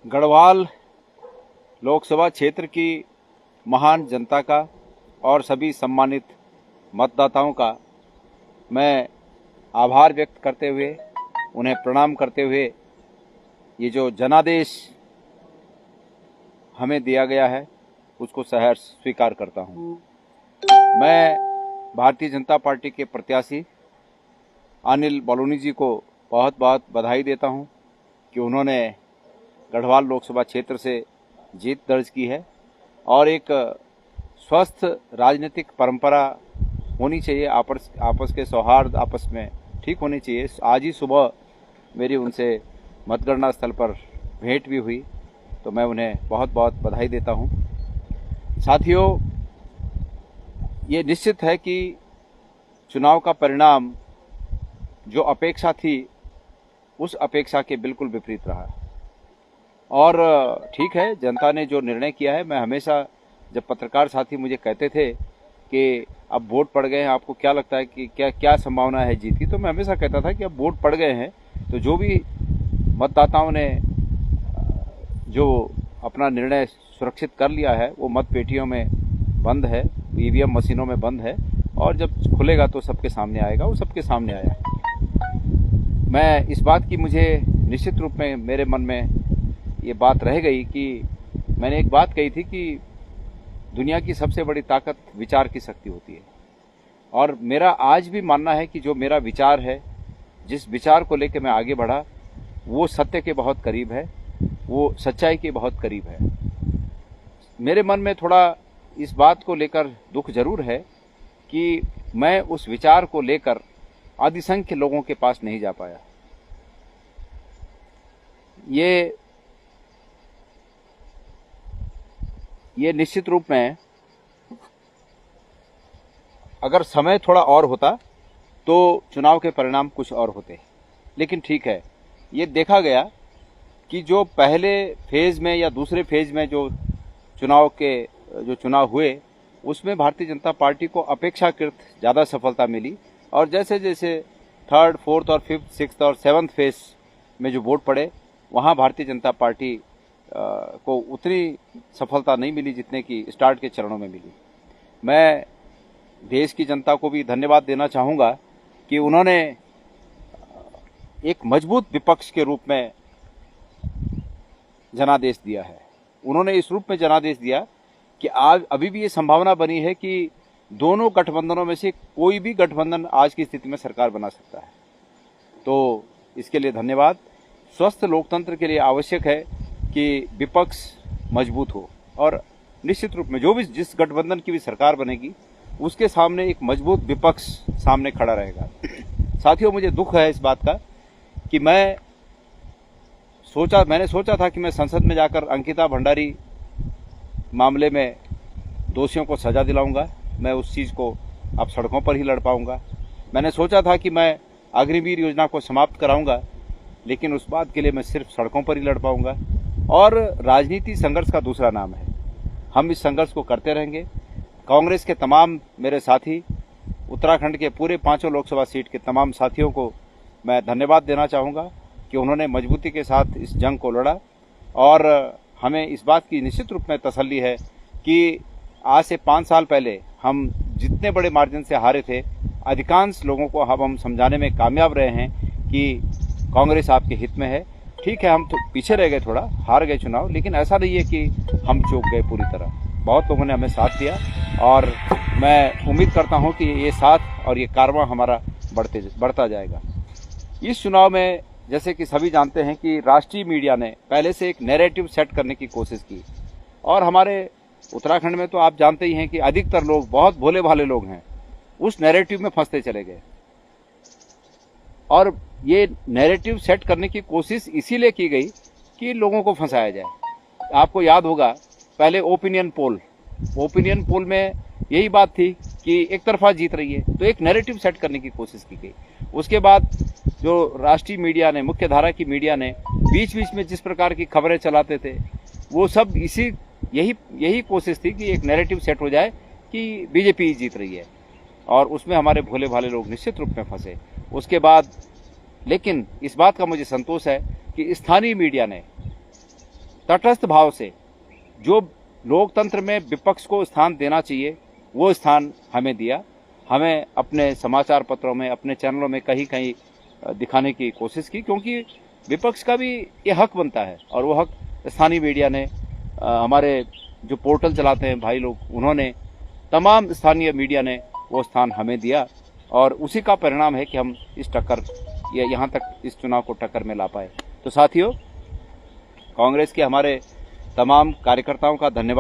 गढ़वाल लोकसभा क्षेत्र की महान जनता का और सभी सम्मानित मतदाताओं का मैं आभार व्यक्त करते हुए, उन्हें प्रणाम करते हुए, ये जो जनादेश हमें दिया गया है उसको सहर्ष स्वीकार करता हूँ। मैं भारतीय जनता पार्टी के प्रत्याशी अनिल बलूनी जी को बहुत बहुत बधाई देता हूँ कि उन्होंने गढ़वाल लोकसभा क्षेत्र से जीत दर्ज की है और एक स्वस्थ राजनीतिक परंपरा होनी चाहिए। आपस के सौहार्द आपस में ठीक होनी चाहिए। आज ही सुबह मेरी उनसे मतगणना स्थल पर भेंट भी हुई, तो मैं उन्हें बहुत बहुत बधाई देता हूं। साथियों, ये निश्चित है कि चुनाव का परिणाम जो अपेक्षा थी उस अपेक्षा के बिल्कुल विपरीत रहा और ठीक है, जनता ने जो निर्णय किया है। मैं हमेशा, जब पत्रकार साथी मुझे कहते थे कि अब वोट पड़ गए हैं, आपको क्या लगता है कि क्या संभावना है जीत की, तो मैं हमेशा कहता था कि अब वोट पड़ गए हैं तो जो भी मतदाताओं ने जो अपना निर्णय सुरक्षित कर लिया है वो मत पेटियों में बंद है, ईवीएम मशीनों में बंद है और जब खुलेगा तो सबके सामने आएगा। वो सबके सामने आया। मैं इस बात की, मुझे निश्चित रूप में मेरे मन में ये बात रह गई कि मैंने एक बात कही थी कि दुनिया की सबसे बड़ी ताकत विचार की शक्ति होती है और मेरा आज भी मानना है कि जो मेरा विचार है, जिस विचार को लेकर मैं आगे बढ़ा, वो सत्य के बहुत करीब है, वो सच्चाई के बहुत करीब है। मेरे मन में थोड़ा इस बात को लेकर दुख जरूर है कि मैं उस विचार को लेकर अधिसंख्य लोगों के पास नहीं जा पाया। ये निश्चित रूप में, अगर समय थोड़ा और होता तो चुनाव के परिणाम कुछ और होते, लेकिन ठीक है, ये देखा गया कि जो पहले फेज में या दूसरे फेज में जो चुनाव हुए उसमें भारतीय जनता पार्टी को अपेक्षाकृत ज़्यादा सफलता मिली और जैसे जैसे थर्ड, फोर्थ और फिफ्थ, सिक्स्थ और सेवन्थ फेज में जो वोट पड़े वहाँ भारतीय जनता पार्टी को उतनी सफलता नहीं मिली जितने की स्टार्ट के चरणों में मिली। मैं देश की जनता को भी धन्यवाद देना चाहूँगा कि उन्होंने एक मजबूत विपक्ष के रूप में जनादेश दिया है। उन्होंने इस रूप में जनादेश दिया कि आज अभी भी ये संभावना बनी है कि दोनों गठबंधनों में से कोई भी गठबंधन आज की स्थिति में सरकार बना सकता है। तो इसके लिए धन्यवाद। स्वस्थ लोकतंत्र के लिए आवश्यक है कि विपक्ष मजबूत हो और निश्चित रूप में जिस गठबंधन की भी सरकार बनेगी उसके सामने एक मजबूत विपक्ष सामने खड़ा रहेगा। साथियों, मुझे दुख है इस बात का कि मैंने सोचा था कि मैं संसद में जाकर अंकिता भंडारी मामले में दोषियों को सजा दिलाऊंगा। मैं उस चीज़ को अब सड़कों पर ही लड़ पाऊंगा। मैंने सोचा था कि मैं अग्निवीर योजना को समाप्त कराऊंगा, लेकिन उस बात के लिए मैं सिर्फ सड़कों पर ही लड़ पाऊंगा। और राजनीति संघर्ष का दूसरा नाम है। हम इस संघर्ष को करते रहेंगे। कांग्रेस के तमाम मेरे साथी, उत्तराखंड के पूरे 5 लोकसभा सीट के तमाम साथियों को मैं धन्यवाद देना चाहूँगा कि उन्होंने मजबूती के साथ इस जंग को लड़ा और हमें इस बात की निश्चित रूप में तसल्ली है कि आज से 5 साल पहले हम जितने बड़े मार्जिन से हारे थे, अधिकांश लोगों को अब हम समझाने में कामयाब रहे हैं कि कांग्रेस आपके हित में है। ठीक है, हम तो पीछे रह गए, थोड़ा हार गए चुनाव, लेकिन ऐसा नहीं है कि हम चूक गए पूरी तरह। बहुत लोगों ने हमें साथ दिया और मैं उम्मीद करता हूं कि ये साथ और ये कारवां हमारा बढ़ता जाएगा। इस चुनाव में जैसे कि सभी जानते हैं कि राष्ट्रीय मीडिया ने पहले से एक नैरेटिव सेट करने की कोशिश की और हमारे उत्तराखंड में तो आप जानते ही हैं कि अधिकतर लोग बहुत भोले भाले लोग हैं, उस नैरेटिव में फंसते चले गए और ये नैरेटिव सेट करने की कोशिश इसीलिए की गई कि लोगों को फंसाया जाए। आपको याद होगा, पहले ओपिनियन पोल में यही बात थी कि एक तरफा जीत रही है, तो एक नैरेटिव सेट करने की कोशिश की गई। उसके बाद जो राष्ट्रीय मीडिया ने, मुख्य धारा की मीडिया ने बीच बीच में जिस प्रकार की खबरें चलाते थे, वो सब यही कोशिश थी कि एक नैरेटिव सेट हो जाए कि बीजेपी जीत रही है और उसमें हमारे भोले भाले लोग निश्चित रूप में फंसे। उसके बाद लेकिन इस बात का मुझे संतोष है कि स्थानीय मीडिया ने तटस्थ भाव से जो लोकतंत्र में विपक्ष को स्थान देना चाहिए वो स्थान हमें दिया। हमें अपने समाचार पत्रों में, अपने चैनलों में कहीं कहीं दिखाने की कोशिश की, क्योंकि विपक्ष का भी ये हक बनता है और वो हक स्थानीय मीडिया ने, हमारे जो पोर्टल चलाते हैं भाई लोग, उन्होंने, तमाम स्थानीय मीडिया ने वो स्थान हमें दिया और उसी का परिणाम है कि हम इस टक्कर यहाँ तक इस चुनाव को टक्कर में ला पाए। तो साथियों, कांग्रेस के हमारे तमाम कार्यकर्ताओं का धन्यवाद।